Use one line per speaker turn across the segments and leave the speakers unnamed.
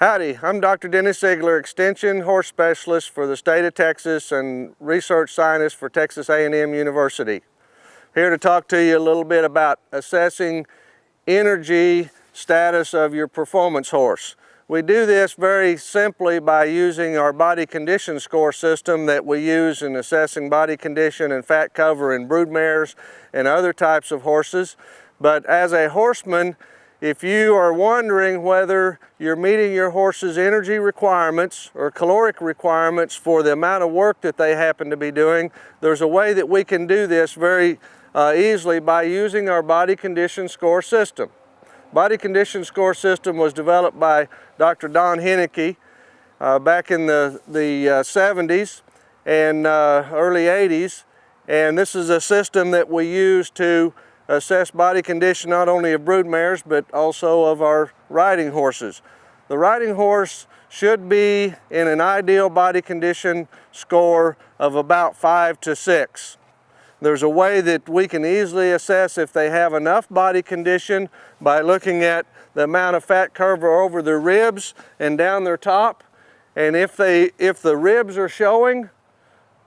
Howdy, I'm Dr. Dennis Sigler, Extension Horse Specialist for the state of Texas and Research Scientist for Texas A&M University. Here to talk to you a little bit about assessing energy status of your performance horse. We do this very simply by using our body condition score system that we use in assessing body condition and fat cover in broodmares and other types of horses. But as a horseman, if you are wondering whether you're meeting your horse's energy requirements or caloric requirements for the amount of work that they happen to be doing, there's a way that we can do this very easily by using our body condition score system. Body condition score system was developed by Dr. Don Henneke back in the 70s and early 80s, and this is a system that we use to assess body condition not only of broodmares but also of our riding horses. The riding horse should be in an ideal body condition score of about 5 to 6. There's a way that we can easily assess if they have enough body condition by looking at the amount of fat cover over their ribs and down their top. And if the ribs are showing,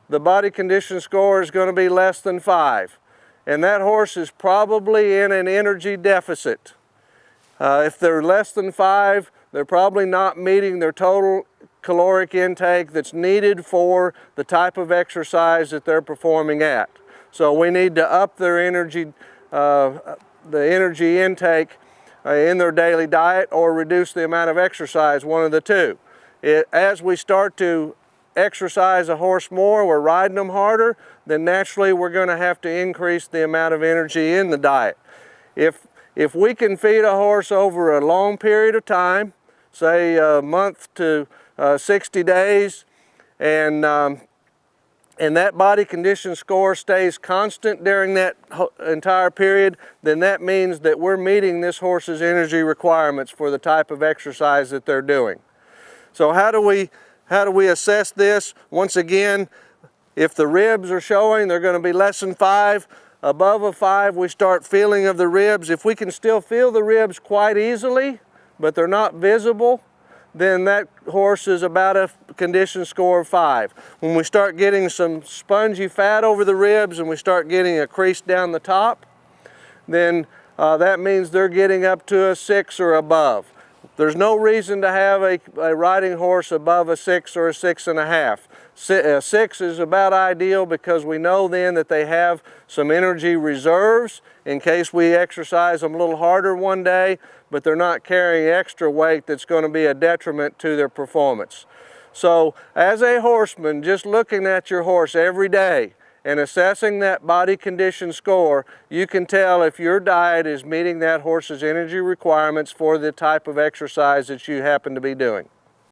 the body condition score is going to be less than 5. And that horse is probably in an energy deficit. If they're less than 5, they're probably not meeting their total caloric intake that's needed for the type of exercise that they're performing at. So we need to up their energy, the energy intake in their daily diet, or reduce the amount of exercise, one of the two. As we start to exercise a horse more, we're riding them harder, then naturally we're going to have to increase the amount of energy in the diet. If we can feed a horse over a long period of time, say a month to 60 days, and that body condition score stays constant during that entire period, then that means that we're meeting this horse's energy requirements for the type of exercise that they're doing. So how do we assess this? Once again, if the ribs are showing, they're going to be less than 5. Above a 5, we start feeling of the ribs. If we can still feel the ribs quite easily, but they're not visible, then that horse is about a condition score of 5. When we start getting some spongy fat over the ribs and we start getting a crease down the top, then that means they're getting up to a 6 or above. There's no reason to have a riding horse above a 6 or a 6.5. 6 is about ideal because we know then that they have some energy reserves in case we exercise them a little harder one day, but they're not carrying extra weight that's going to be a detriment to their performance. So as a horseman, just looking at your horse every day and assessing that body condition score, you can tell if your diet is meeting that horse's energy requirements for the type of exercise that you happen to be doing.